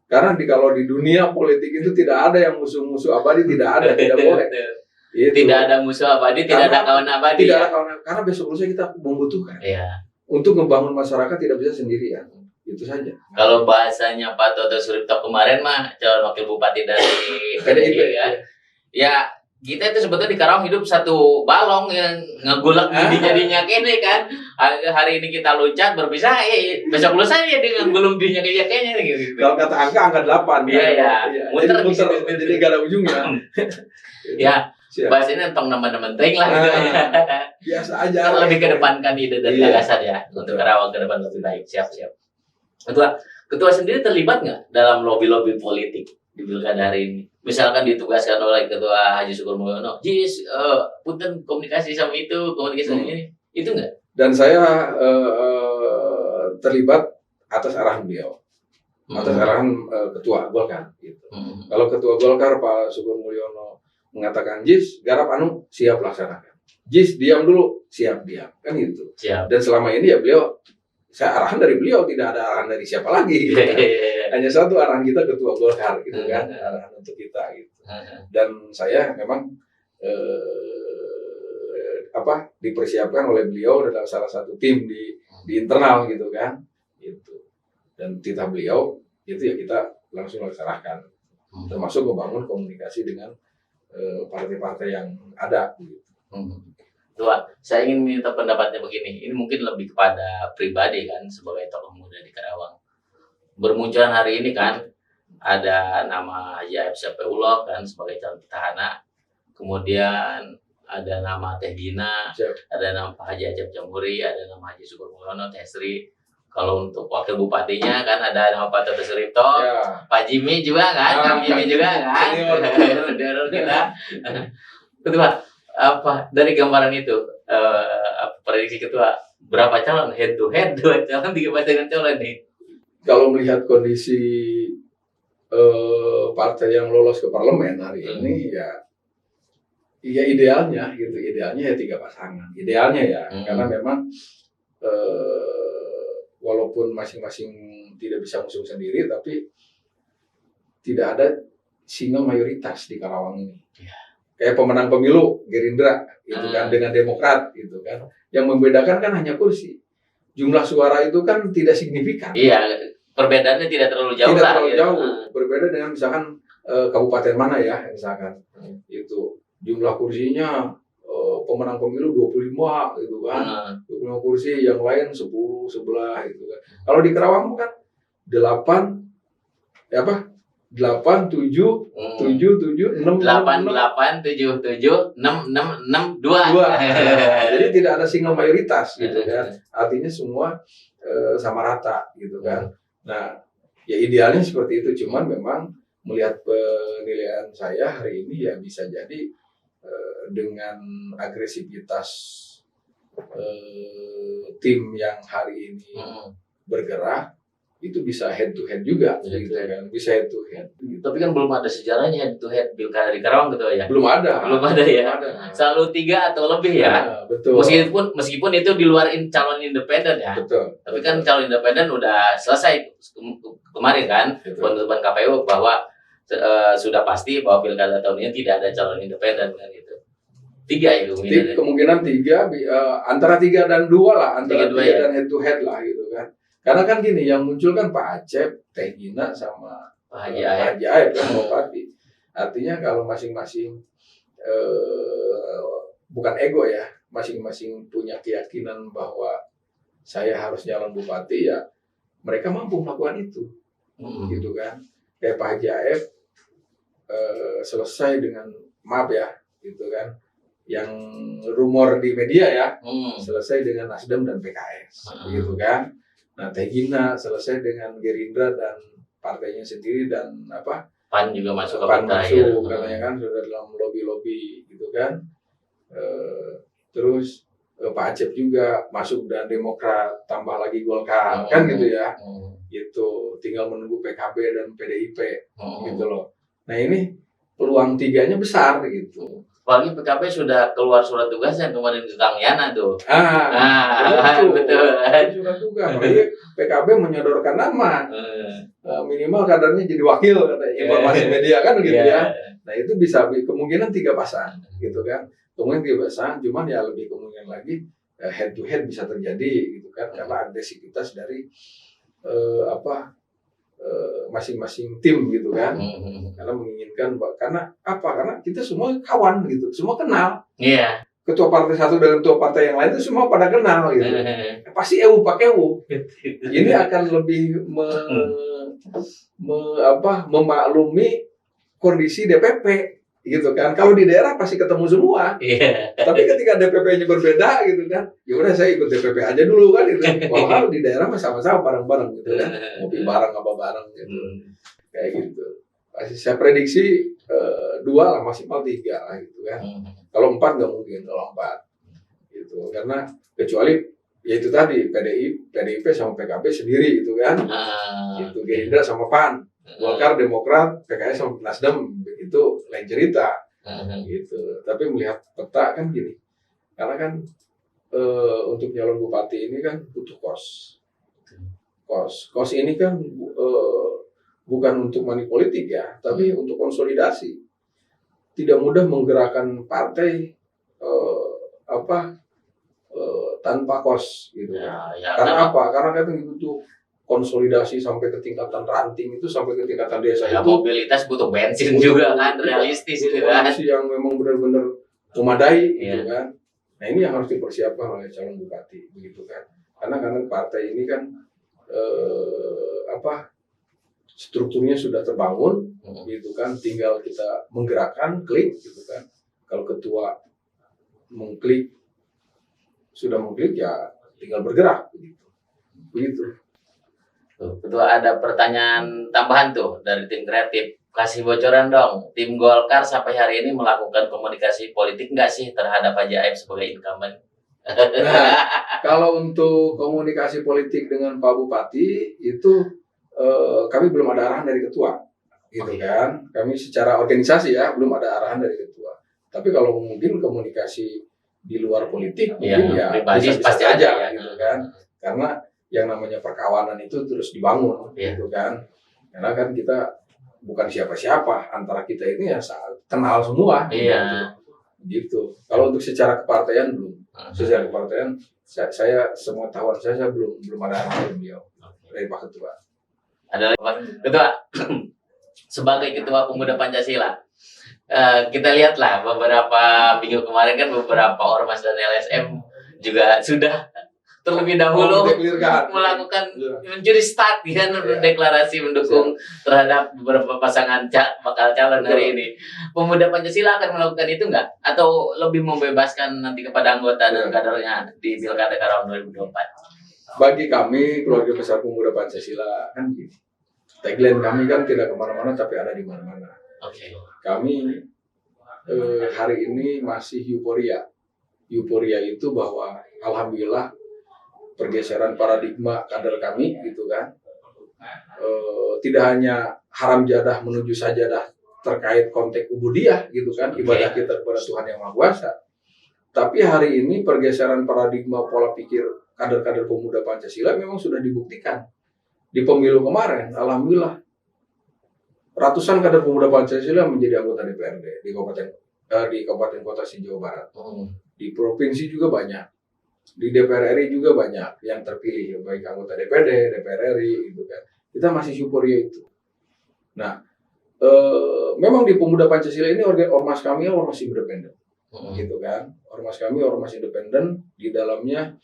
Karena kalau di dunia politik itu tidak ada yang musuh-musuh abadi, tidak ada, tidak boleh. Gitu. Tidak ada musuh abadi, tidak ada kawan abadi. Tidak ada kawan, karena besok lusa kita membutuhkan. Untuk membangun masyarakat tidak bisa sendirian. Itu saja. Kalau bahasanya Pak Toto Suripto kemarin mah calon wakil bupati dari PDIP kan. Ya, kita itu sebetulnya di Karawang hidup satu balong yang ngegulak jadinya kene kan. Hari ini kita loncat berpisah, besok lusa ya dengan gulung dinya kayaknya gitu. Kalau kata angka 8. Iya. Muter jadi gak ada ujungnya. Ya, bahasanya tentang teman-teman teng lah gitu. Biasa aja. Lebih kedepankan ide dan gagasan ya untuk Karawang ke depan lebih baik. Siap. Ketua sendiri terlibat nggak dalam lobby-lobby politik di pilkada hari ini? Misalkan ditugaskan oleh Ketua Haji Syukur Mulyono, punten komunikasi sama komunikasi ini, itu nggak? Dan saya terlibat atas arahan beliau, atas arahan Ketua Golkar. Gitu. Kalau Ketua Golkar Pak Syukur Mulyono mengatakan JIS, garap siap laksanakan. JIS diam dulu, siap diam, kan gitu. Siap. Dan selama ini ya beliau, saya arahan dari beliau, tidak ada arahan dari siapa lagi. Gitu kan. Hanya satu arahan kita Ketua Golkar, gitu kan, arahan untuk kita gitu. Dan saya memang dipersiapkan oleh beliau dalam salah satu tim di internal, gitu kan. Gitu. Dan titah beliau itu ya kita langsung laksanakan, termasuk membangun komunikasi dengan partai-partai yang ada. Gitu. Tua, saya ingin minta pendapatnya begini. Ini mungkin lebih kepada pribadi kan, sebagai tokoh muda di Karawang. Bermunculan hari ini kan, ada nama Haji Ayep Sapeullah kan sebagai calon petahana. kemudian ada nama Teh Dina, Siap. ada nama Pak Haji Acep Jamhuri, ada nama Haji Syukur Mulyono, Teh Sri. Kalau untuk wakil bupatinya kan ada nama Pak Toto Suripto, Ya. Pak Jimmy juga kan, Kang Jimmy juga kan, senior kita. Ketua, apa dari gambaran itu prediksi ketua berapa calon head to head, 2 calon, 3 pasangan calon nih? Kalau melihat kondisi partai yang lolos ke parlemen hari ini ya idealnya gitu, idealnya ya 3 pasangan, idealnya ya, karena memang walaupun masing-masing tidak bisa ngusung sendiri, tapi tidak ada single mayoritas di Karawang ini. Kayak pemenang pemilu Gerindra gitu kan dengan Demokrat gitu kan. Yang membedakan kan hanya kursi. Jumlah suara itu kan tidak signifikan. Iya, perbedaannya tidak terlalu jauh. Tidak terlalu jauh. Berbeda dengan misalkan kabupaten mana ya misalkan. Itu jumlah kursinya pemenang pemilu 25 gitu kan. 25 kursi, yang lain 10, 11 gitu kan. Kalau di Karawang kan 8 8, 7, 7, 7, 6, 8, 8, 7, 7, 6, 6, 6, 2. Jadi tidak ada single mayoritas gitu kan. Artinya semua sama rata gitu kan. Nah, ya idealnya seperti itu. Cuman memang melihat penilaian saya hari ini ya bisa jadi dengan agresivitas tim yang hari ini bergerak, itu bisa head to head juga gitu kan, bisa head to head gitu. Tapi kan belum ada sejarahnya head to head pilkada di Karawang gitu ya. Belum ada ya. Selalu 3 atau lebih ya. Betul. Meskipun itu di luar calon independen ya. Betul. Tapi kan calon independen udah selesai kemarin kan penutupan KPU bahwa sudah pasti bahwa pilkada tahun ini tidak ada calon independen kan itu. 3 ya kemungkinan 3 antara 3 dan 2 lah, antara 3 dan head to head lah gitu kan. Karena kan gini, yang muncul kan Pak Acep, Teh Gina sama Pak Haji Aep kan bupati. Artinya kalau masing-masing bukan ego ya, masing-masing punya keyakinan bahwa saya harus nyalon bupati, ya mereka mampu melakukan itu, gitu kan. Kayak Pak Haji Aep selesai dengan maaf ya, gitu kan. Yang rumor di media ya, selesai dengan Nasdem dan PKS, gitu kan. Nah, Teh Gina selesai dengan Gerindra dan partainya sendiri dan PAN juga masuk ke PAN masuk, ya. Katanya kan sudah dalam lobby gitu kan. Terus Pak Acep juga masuk dan Demokrat, tambah lagi Golkar kan gitu ya. Itu tinggal menunggu PKB dan PDIP gitu loh. Nah, ini peluang 3-nya besar gitu. Apalagi PKB sudah keluar surat tugas yang kemarin ke Kang Yana tuh. Betul. Surat tugas. Apalagi PKB menyodorkan nama. Minimal kadernya jadi wakil, kata informasi media kan gitu ya. Nah, itu bisa kemungkinan 3 pasang gitu kan. Kemungkinan 3 pasang, cuman ya lebih kemungkinan lagi head to head bisa terjadi gitu kan, karena agresivitas dari masing-masing tim gitu kan. Karena menginginkan, karena kita semua kawan gitu, semua kenal. Iya. Ketua partai satu dengan ketua partai yang lain itu semua pada kenal gitu. Pasti ewu pakai ewu. Ini akan lebih memaklumi kondisi DPP gitu kan. Kalau di daerah pasti ketemu semua. Tapi ketika DPP-nya berbeda gitu kan, ya udah saya ikut DPP aja dulu kan gitu. Walau di daerah sama-sama bareng-bareng gitu kan. Ngopi bareng apa bareng gitu. Kayak gitu. Pasti saya prediksi 2 lah, maksimal 3 lah gitu kan. Kalau 4 nggak mungkin, kalau 4 gitu. Karena kecuali ya itu tadi PDIP sama PKB sendiri gitu kan. Gitu, Gerindra sama PAN, Golkar, Demokrat, PKS sama Nasdem, itu lain cerita. Gitu. Tapi melihat peta kan gini. Karena kan untuk nyalon bupati ini kan butuh kos. Kos ini kan bukan untuk money politik ya, tapi untuk konsolidasi. Tidak mudah menggerakkan partai tanpa kos gitu. Karena apa? Karena kan butuh konsolidasi sampai ke tingkatan ranting, itu sampai ke tingkatan desa ya, itu. Mobilitas butuh bensin juga kan, realistis itu kan. Yang memang benar-benar memadai gitu kan. Nah, ini yang harus dipersiapkan oleh calon bupati begitu kan. Karena partai ini kan strukturnya sudah terbangun gitu kan, tinggal kita menggerakkan, klik gitu kan. Kalau ketua sudah mengklik ya tinggal bergerak begitu. Ketua, ada pertanyaan tambahan tuh dari tim kreatif. Kasih bocoran dong, tim Golkar sampai hari ini melakukan komunikasi politik nggak sih terhadap Haji Aib sebagai incumbent? Nah, kalau untuk komunikasi politik dengan Pak Bupati itu kami belum ada arahan dari ketua, gitu kan? Kami secara organisasi ya belum ada arahan dari ketua. Tapi kalau mungkin komunikasi di luar politik mungkin ya pribadi bisa pasti aja ada, gitu kan? Karena yang namanya perkawanan itu terus dibangun, gitu kan? Karena kan kita bukan siapa-siapa, antara kita ini ya kenal semua, gitu. Kalau untuk secara kepartaian belum. Secara kepartaian saya semua tahuan saya belum ada arahan dari beliau, dari Pak Ketua. Ada Ketua sebagai Ketua Pemuda Pancasila, kita lihatlah beberapa minggu kemarin kan beberapa ormas dan LSM juga sudah terlebih dahulu melakukan mencuri start ya, deklarasi mendukung terhadap beberapa pasangan bakal calon hari ini. Pemuda Pancasila akan melakukan itu nggak? Atau lebih membebaskan nanti kepada anggota dan kadernya di Pilkada Karawang 2024? Bagi kami, keluarga besar Pemuda Pancasila, kan gini, tagline kami kan tidak kemana-mana tapi ada di mana-mana. Kami hari ini masih euforia. Euforia itu bahwa alhamdulillah pergeseran paradigma kader kami gitu kan, tidak hanya haram jadah menuju sajadah terkait konteks ubudiyah gitu kan, ibadah kita kepada Tuhan Yang Maha Kuasa. Tapi hari ini pergeseran paradigma pola pikir kader-kader Pemuda Pancasila memang sudah dibuktikan di pemilu kemarin. Alhamdulillah ratusan kader Pemuda Pancasila menjadi anggota DPRD di kabupaten kota Jawa Barat. Di provinsi juga banyak, di DPR RI juga banyak yang terpilih, baik anggota DPD, DPR RI gitu kan. Kita masih euforia itu. Nah, memang di Pemuda Pancasila ini ormas kami ormas independen, gitu kan. Ormas kami ormas independen, di dalamnya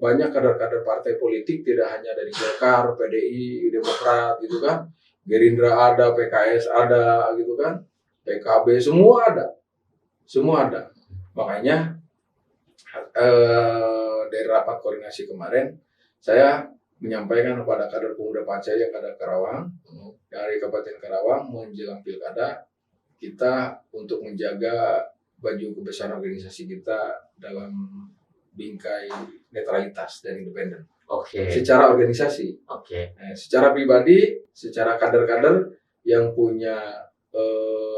banyak kader-kader partai politik, tidak hanya dari Golkar, PDI, Demokrat, gitu kan. Gerindra ada, PKS ada, gitu kan. PKB semua ada. Makanya dari rapat koordinasi kemarin, saya menyampaikan kepada kader Pemuda Pancasila yang ada Karawang, dari Kabupaten Karawang menjelang pilkada, kita untuk menjaga baju kebesaran organisasi kita dalam bingkai netralitas dan independen. Secara organisasi. Secara pribadi, secara kader-kader yang punya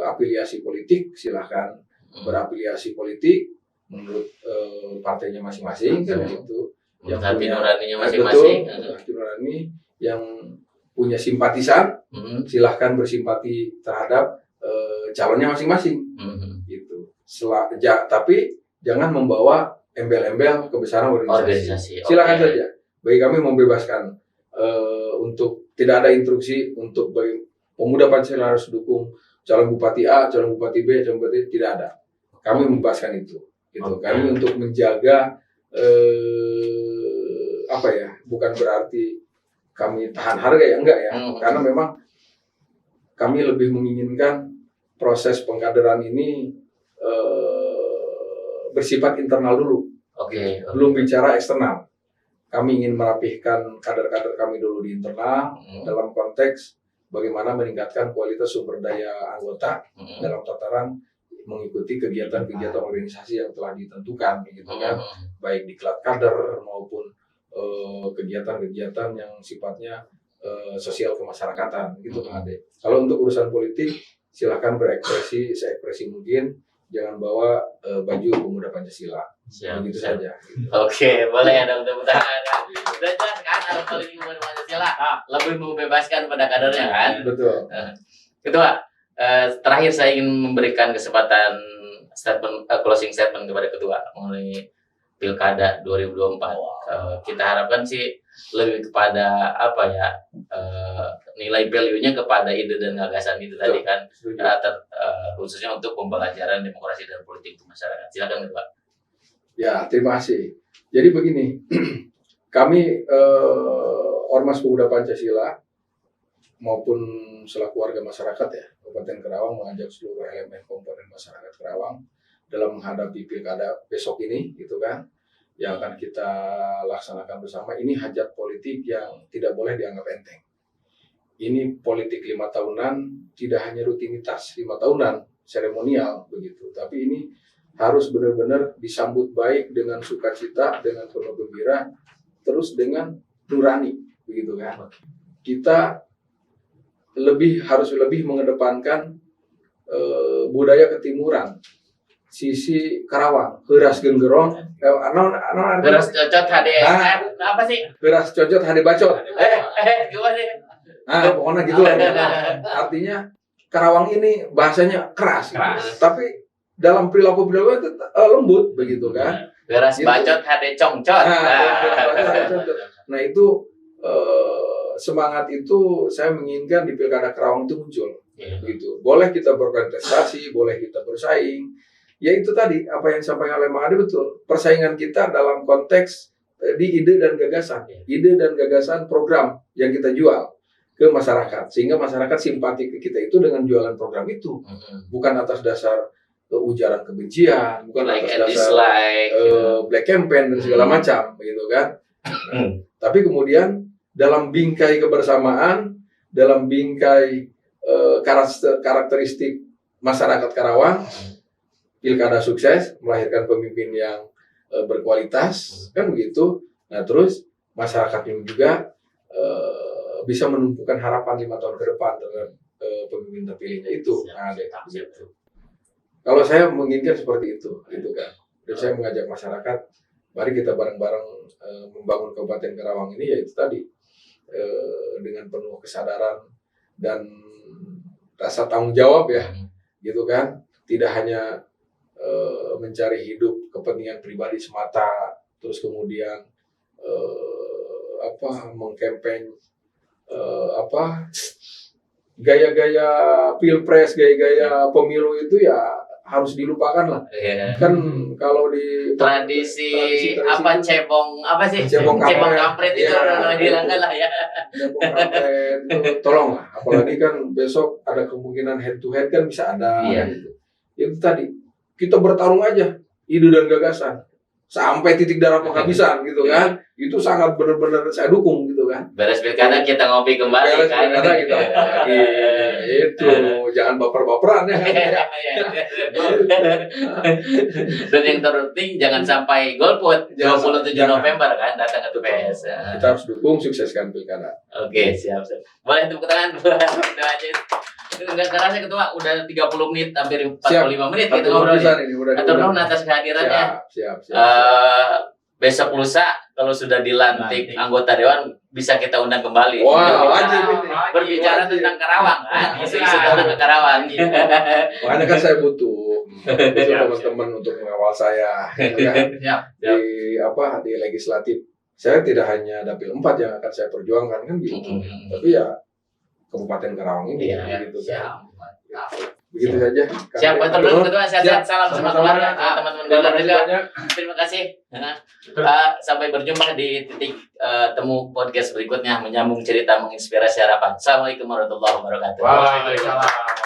afiliasi politik, silahkan berafiliasi politik menurut partainya masing-masing kan gitu. Yang punya nuraninya masing-masing. Nurani yang punya simpatisan, silahkan bersimpati terhadap calonnya masing-masing. Gitu. Tapi jangan membawa embel-embel kebesaran organisasi. Silakan saja. Bagi kami membebaskan untuk tidak ada instruksi untuk bagi Pemuda Pancasila harus dukung calon bupati A, calon bupati B, calon bupati tidak ada. Kami membebaskan itu. Gitu. Kami untuk menjaga bukan berarti kami tahan harga ya, enggak ya. Karena memang kami lebih menginginkan proses pengkaderan ini bersifat internal dulu. Belum bicara eksternal. Kami ingin merapihkan kader-kader kami dulu di internal dalam konteks bagaimana meningkatkan kualitas sumber daya anggota dalam tataran mengikuti kegiatan-kegiatan organisasi yang telah ditentukan, gitu kan, baik diklat kader maupun kegiatan-kegiatan yang sifatnya sosial kemasyarakatan, gitu Pak Ade. Kalau untuk urusan politik, silakan berekspresi seekspresi mungkin, jangan bawa baju Pemuda Pancasila. Begitu saja. Boleh ada mudah-mudahan. Udah jelas kan, kalau politik Pemuda Pancasila lebih membebaskan pada kadernya kan. Betul. Ketua, terakhir saya ingin memberikan kesempatan closing statement kepada Ketua mengenai Pilkada 2024. Kita harapkan sih lebih kepada nilai value-nya kepada ide dan gagasan itu tadi kan, khususnya untuk pembelajaran demokrasi dan politik untuk masyarakat. Silakan Ketua. Ya, terima kasih. Jadi begini, kami Ormas Pemuda Pancasila maupun selaku warga masyarakat ya, Kabupaten Karawang mengajak seluruh elemen komponen masyarakat Karawang dalam menghadapi pilkada besok ini, gitu kan, yang akan kita laksanakan bersama. Ini hajat politik yang tidak boleh dianggap enteng. Ini politik 5 tahunan, tidak hanya rutinitas 5 tahunan, seremonial begitu, tapi ini harus benar-benar disambut baik dengan sukacita, dengan penuh gembira, terus dengan nurani, begitu kan. Kita harus lebih mengedepankan budaya ketimuran, sisi Karawang, heuras genggerong, Beras cocot HD, apa sih? heuras cocot hade bacot. Gimana sih? Nah, pokoknya gitu lah. Artinya Karawang ini bahasanya keras. Tapi dalam perilaku itu lembut, begitu kan. Beras Gitu. bacot HD congcot. Nah itu semangat itu saya menginginkan di Pilkada Karawang itu muncul. Gitu. Boleh kita berkontestasi, boleh kita bersaing. Ya itu tadi apa yang disampaikan oleh Mang Ade betul. Persaingan kita dalam konteks di ide dan gagasan. Ide dan gagasan program yang kita jual ke masyarakat, sehingga masyarakat simpati ke kita itu dengan jualan program itu, bukan atas dasar ujaran kebencian, bukan Like atas and dasar dislike, black campaign dan segala macam, gitu kan. Tapi kemudian dalam bingkai kebersamaan, dalam bingkai karakteristik masyarakat Karawang, pilkada sukses, melahirkan pemimpin yang berkualitas, kan begitu. Nah terus masyarakat ini juga bisa menumpukan harapan 5 tahun ke depan dengan pemimpin terpilihnya itu. Nah, gitu. Kalau saya menginginkan seperti itu, gitu kan. Dan saya mengajak masyarakat, mari kita bareng-bareng membangun Kabupaten Karawang ini, yaitu tadi dengan penuh kesadaran dan rasa tanggung jawab ya, gitu kan. Tidak hanya mencari hidup kepentingan pribadi semata, terus kemudian mengkampanye gaya-gaya pilpres, gaya-gaya pemilu itu ya harus dilupakan lah. Kan kalau di tradisi apa cebong apa sih? Cebong kampret itu udah hilangkan lah ya. Cebong kampret itu tolong lah. Apalagi kan besok ada kemungkinan head to head kan bisa ada. Gitu. Itu tadi kita bertarung aja ide dan gagasan sampai titik darah penghabisan gitu kan. Itu sangat benar-benar saya dukung gitu kan. Beres pilkada kita ngopi kembali kan. Beres kita itu jangan baper-baperan ya. Dan yang terpenting jangan sampai golput 27 November kan datang ke TPS. Kita harus dukung sukseskan pilkada. Oke, siap. Boleh tepuk tangan buat Doa aja. Enggak kerasa ketua udah 30 menit hampir 45 menit kita ngobrol ini. Atur nuhun atas kehadirannya. Siap. Besok lusa kalau sudah dilantik anggota dewan bisa kita undang kembali. Wah, wajib ini. Berbicara tentang Karawang kan, isu-isu tentang Karawang. Makanya kan saya butuh teman-teman untuk mengawal saya, kan? Di legislatif. Saya tidak hanya dapil 4 yang akan saya perjuangkan kan gitu. Tapi ya Kabupaten Karawang ini gitu kan. Begitu saja. Siapa terus ketua sehat-sehat, salam sama keluarga, teman-teman golongan juga. Terima kasih. Sampai berjumpa di titik temu podcast berikutnya, menyambung cerita menginspirasi harapan. Assalamualaikum warahmatullahi wabarakatuh. Waalaikumsalam.